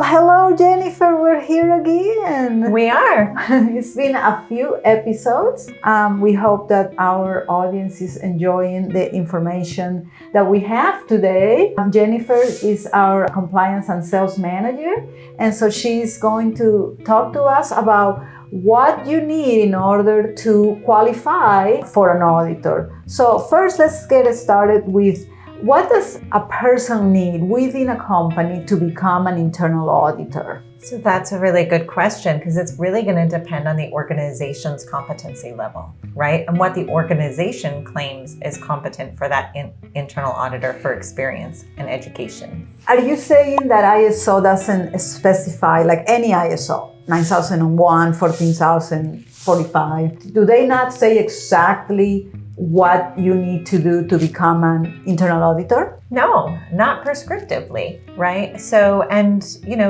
Well, hello, Jennifer. We're here again. We are. It's been a few episodes. We hope that our audience is enjoying the information that we have today. Jennifer is our compliance and sales manager, and so she's going to talk to us about what you need in order to qualify for an auditor. So first, let's get started with what does a person need within a company to become an internal auditor? So that's a really good question because it's really going to depend on the organization's competency level, right? And what the organization claims is competent for that internal auditor for experience and education. Are you saying that ISO doesn't specify, like any ISO, 9001, 14045, do they not say exactly what you need to do to become an internal auditor? No, not prescriptively, right? So, and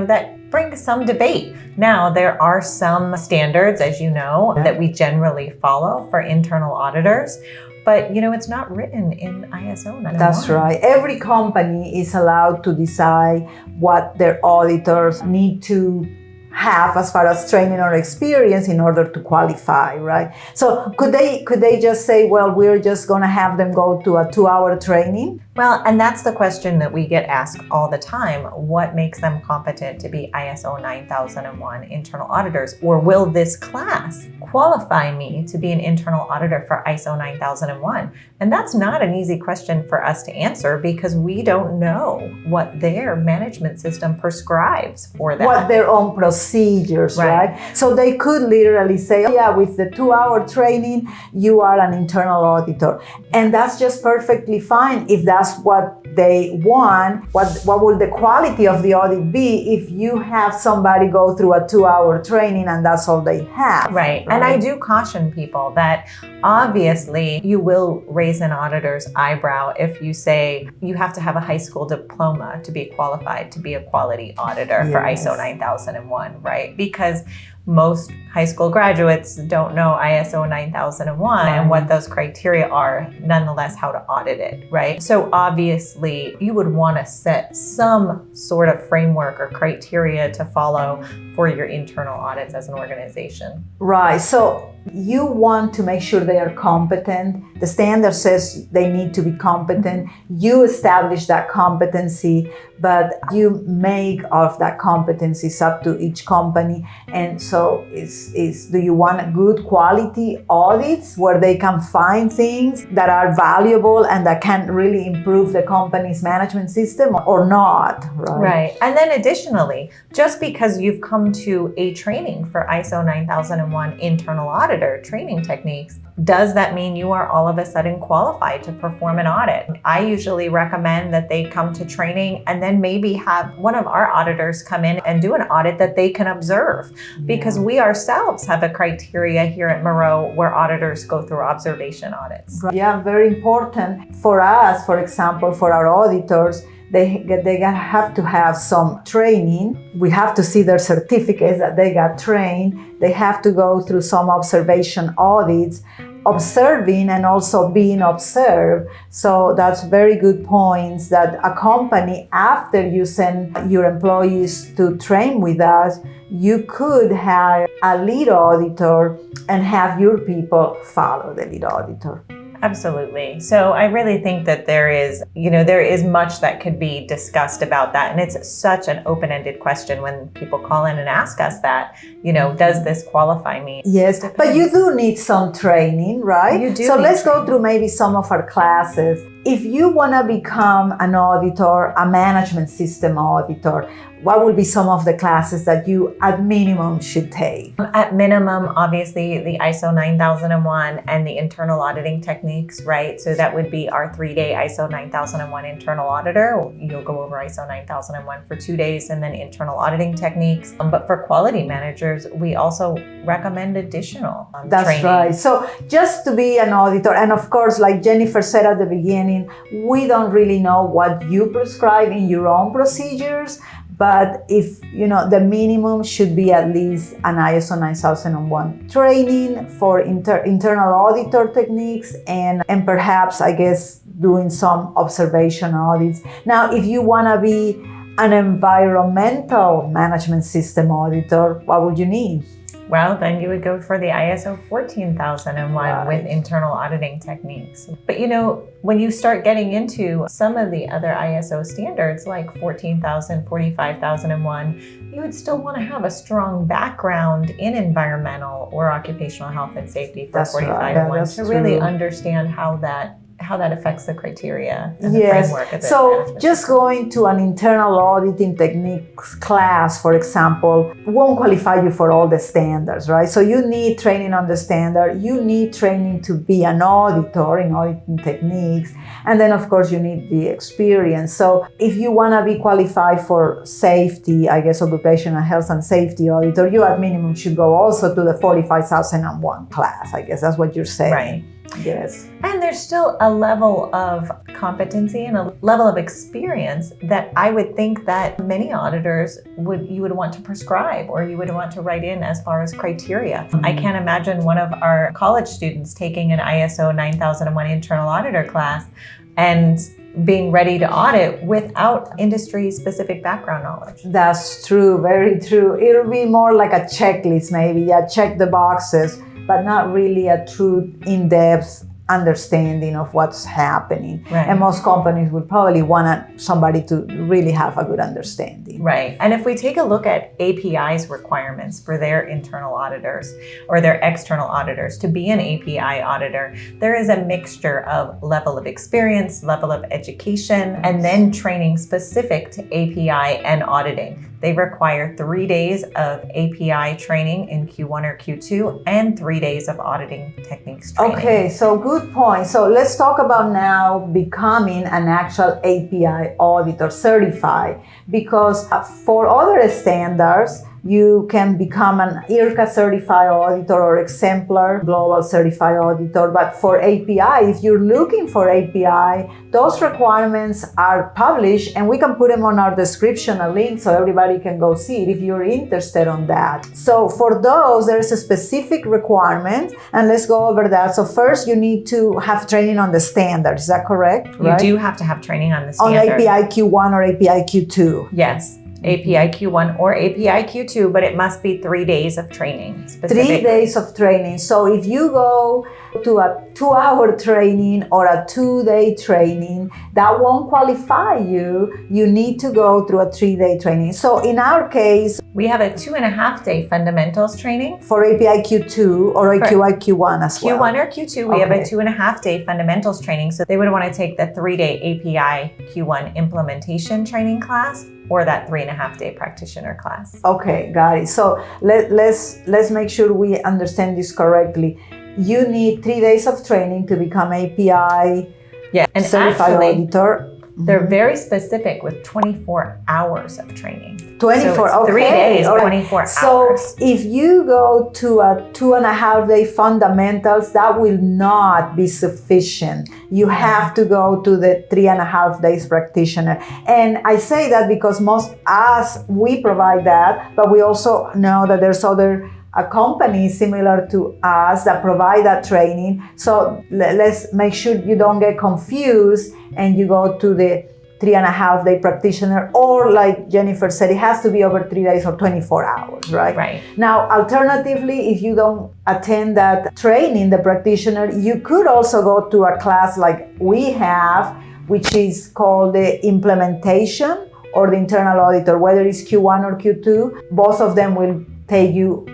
that brings some debate. Now, there are some standards, as you know, that we generally follow for internal auditors, but it's not written in ISO 901. That's right. Every company is allowed to decide what their auditors need to have as far as training or experience in order to qualify, right? So could they just say, well, we're just going to have them go to a 2-hour training? Well, and that's the question that we get asked all the time. What makes them competent to be ISO 9001 internal auditors? Or will this class qualify me to be an internal auditor for ISO 9001? And that's not an easy question for us to answer because we don't know what their management system prescribes for that. What their own procedures, right? So they could literally say, yeah, with the 2-hour training, you are an internal auditor. And that's just perfectly fine if that's what they want. What will the quality of the audit be if you have somebody go through a 2-hour training and that's all they have? Right. And I do caution people that obviously you will raise an auditor's eyebrow if you say you have to have a high school diploma to be qualified to be a quality auditor for ISO 9001, right? Because most high school graduates don't know ISO 9001 and what those criteria are, nonetheless how to audit it, right? So obviously you would want to set some sort of framework or criteria to follow for your internal audits as an organization. Right. So you want to make sure they are competent. The standard says they need to be competent. You establish that competency, but you make of that competencies up to each company. And so do you want good quality audits where they can find things that are valuable and that can really improve the company's management system or not? Right. And then additionally, just because you've come to a training for ISO 9001 internal auditor training techniques, does that mean you are all of a sudden qualified to perform an audit? I usually recommend that they come to training and then maybe have one of our auditors come in and do an audit that they can observe, because we ourselves have a criteria here at Moreau where auditors go through observation audits. Yeah, very important for us, for example, for our auditors. They have to have some training. We have to see their certificates that they got trained. They have to go through some observation audits, observing and also being observed. So that's very good points that a company, after you send your employees to train with us, you could hire a lead auditor and have your people follow the lead auditor. Absolutely. So I really think that there is much that could be discussed about that. And it's such an open-ended question when people call in and ask us that, does this qualify me? Yes, but you do need some training, right? You do. So let's go through maybe some of our classes. If you want to become an auditor, a management system auditor, what would be some of the classes that you at minimum should take? At minimum, obviously, the ISO 9001 and the internal auditing techniques, right? So that would be our 3-day ISO 9001 internal auditor. You'll go over ISO 9001 for 2 days and then internal auditing techniques. But for quality managers, we also recommend additional That's training. right. So just to be an auditor, and of course, like Jennifer said at the beginning, we don't really know what you prescribe in your own procedures. But if, the minimum should be at least an ISO 9001 training for internal auditor techniques and perhaps, I guess, doing some observation audits. Now, if you want to be an environmental management system auditor, what would you need? Well, then you would go for the ISO 14001 Right. with internal auditing techniques. But when you start getting into some of the other ISO standards like 14,000, 45,001, you would still want to have a strong background in environmental or occupational health and safety for That's right. 4501 Yeah, that's to really true. understand how that affects the criteria and the Yes. framework of the So management just system. going to an internal auditing techniques class, for example, won't qualify you for all the standards, right? So you need training on the standard. You need training to be an auditor in auditing techniques. And then, of course, you need the experience. So if you want to be qualified for safety, I guess, occupational health and safety auditor, you at minimum should go also to the 45,001 class. I guess that's what you're saying. Right. Yes. And there's still a level of competency and a level of experience that I would think that many auditors you would want to prescribe or you would want to write in as far as criteria. I can't imagine one of our college students taking an ISO 9001 internal auditor class and being ready to audit without industry-specific background knowledge. That's true, very true. It'll be more like a checklist, maybe. Yeah, check the boxes, but not really a true in-depth understanding of what's happening. Right. And most companies would probably want somebody to really have a good understanding. Right. And if we take a look at API's requirements for their internal auditors or their external auditors to be an API auditor, there is a mixture of level of experience, level of education, and then training specific to API and auditing. They require 3 days of API training in Q1 or Q2 and 3 days of auditing techniques training. Okay, so good point. So let's talk about now becoming an actual API auditor certified, because for other standards, you can become an IRCA certified auditor or exemplar global certified auditor. But for API, if you're looking for API, those requirements are published and we can put them on our description, a link so everybody can go see it if you're interested on that. So for those, there is a specific requirement, and let's go over that. So first, you need to have training on the standard. Is that correct? You do have to have training on the standard. On API Q1 or API Q2. Yes. API Q1 or API Q2, but it must be 3 days of training. 3 days of training. So if you go to a 2-hour training or a 2-day training, that won't qualify you. You need to go through a 3-day training. So in our case, we have a 2.5-day fundamentals training. For API Q2 or API Q1 as well. Q1 or Q2, we have a 2.5-day fundamentals training. So they would want to take the 3-day API Q1 implementation training class or that 3.5-day practitioner class. Okay, got it. So let's make sure we understand this correctly. You need 3 days of training to become API and certified actually, auditor. They're very specific with 24 hours of training. 24, so it's okay. 3 days, All right. 24 hours. So if you go to a 2.5-day fundamentals, that will not be sufficient. You have to go to the 3.5 days practitioner. And I say that because we provide that, but we also know that there's other companies similar to us that provide that training. So let's make sure you don't get confused and you go to the 3.5-day practitioner, or like Jennifer said, it has to be over 3 days or 24 hours, right? Right. Now, alternatively, if you don't attend that training, the practitioner, you could also go to a class like we have, which is called the implementation or the internal auditor, whether it's Q1 or Q2, both of them will take you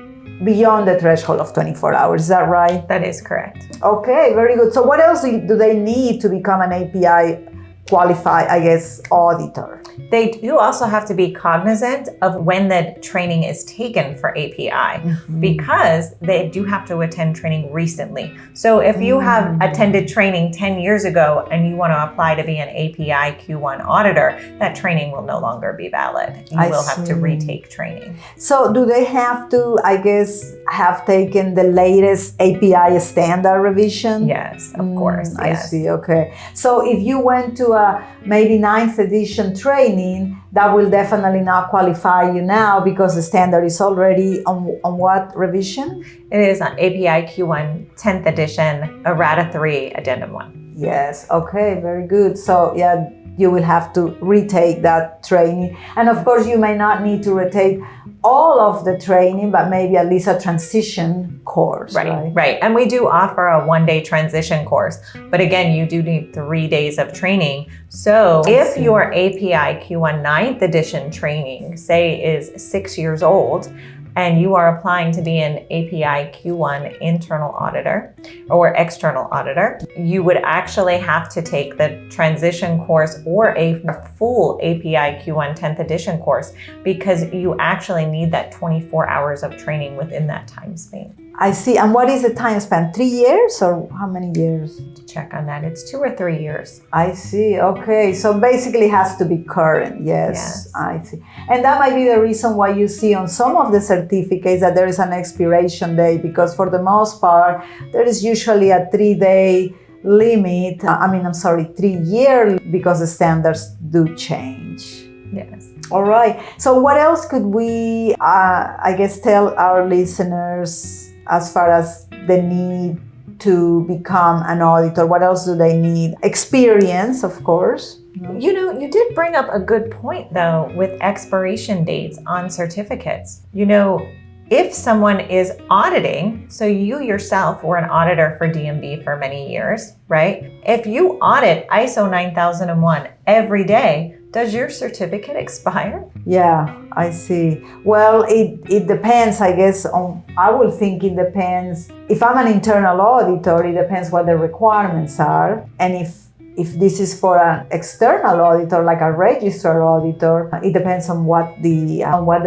beyond the threshold of 24 hours. Is that right? That is correct. Okay, very good. So what else do they need to become an API qualified, I guess, auditor? They do also have to be cognizant of when the training is taken for API, because they do have to attend training recently. So if you have attended training 10 years ago and you want to apply to be an API Q1 auditor, that training will no longer be valid. You will have to retake training. So do they have to, I guess, have taken the latest API standard revision? Yes, of course. I Yes. see, okay. So if you went to a maybe 9th edition training, that will definitely not qualify you now because the standard is already on what revision? It is on API Q1 10th edition, Errata 3, Addendum 1. Yes, okay, very good. So yeah, you will have to retake that training. And of course, you may not need to retake all of the training, but maybe at least a transition course. Right. And we do offer a 1-day transition course. But again, you do need 3 days of training. So if your API Q1 9th edition training, say, is 6 years old, and you are applying to be an API Q1 internal auditor or external auditor, you would actually have to take the transition course or a full API Q1 10th edition course, because you actually need that 24 hours of training within that time span. I see. And what is the time span? 3 years or how many years? To check on that, it's 2 or 3 years. I see. Okay. So basically it has to be current. Yes. I see. And that might be the reason why you see on some of the certificates that there is an expiration date, because for the most part, there is usually a 3-day limit. 3-year, because the standards do change. Yes. All right. So what else could we, tell our listeners as far as the need to become an auditor? What else do they need? Experience, of course. You know, you did bring up a good point, though, with expiration dates on certificates. You know, if someone is auditing, so you yourself were an auditor for DMV for many years, right? If you audit ISO 9001 every day, does your certificate expire? Yeah, I see. Well, it depends, I guess. I would think it depends. If I'm an internal auditor, it depends what the requirements are. And if this is for an external auditor, like a registered auditor, it depends on what the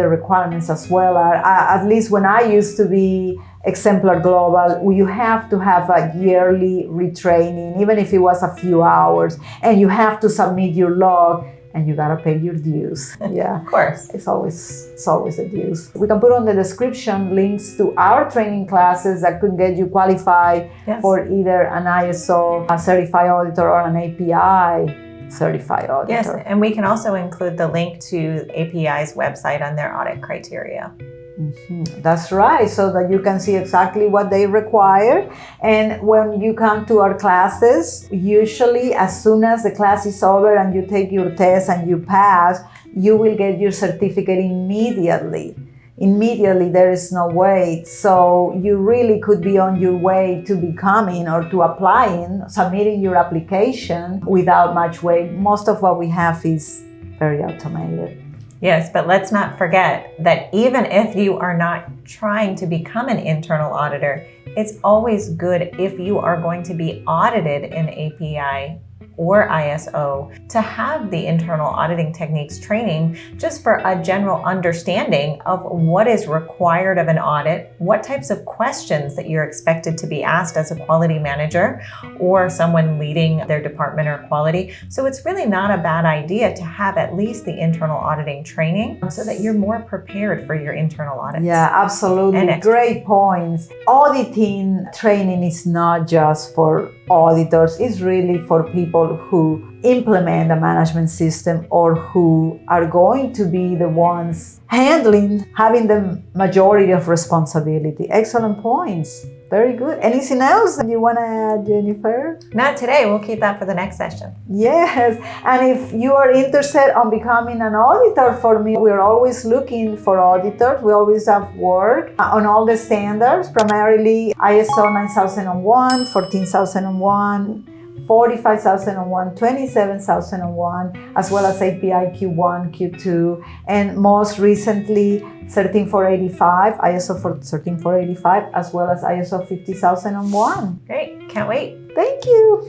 requirements as well are. At least when I used to be Exemplar Global, you have to have a yearly retraining, even if it was a few hours, and you have to submit your log. And you gotta pay your dues. Yeah, of course. It's always a dues. We can put on the description links to our training classes that could get you qualified for either an ISO certified auditor or an API certified auditor. Yes, and we can also include the link to API's website on their audit criteria. Mm-hmm. That's right, so that you can see exactly what they require. And when you come to our classes, usually as soon as the class is over and you take your test and you pass, you will get your certificate immediately. There is no wait. So you really could be on your way to becoming or to applying, submitting your application without much wait. Most of what we have is very automated. Yes, but let's not forget that even if you are not trying to become an internal auditor, it's always good if you are going to be audited in API or ISO to have the internal auditing techniques training, just for a general understanding of what is required of an audit, what types of questions that you're expected to be asked as a quality manager or someone leading their department or quality. So it's really not a bad idea to have at least the internal auditing training so that you're more prepared for your internal audits. Yeah, absolutely. Great points. Auditing training is not just for auditors, it's really for people who implement a management system or who are going to be the ones having the majority of responsibility. Excellent points. Very good. Anything else that you want to add, Jennifer? Not today. We'll keep that for the next session. Yes. And if you are interested on becoming an auditor for me, we're always looking for auditors. We always have work on all the standards, primarily ISO 9001, 14001, 45,001, 27,001, as well as API Q1, Q2, and most recently 13485, ISO 13485, as well as ISO 50001. Great. Can't wait. Thank you.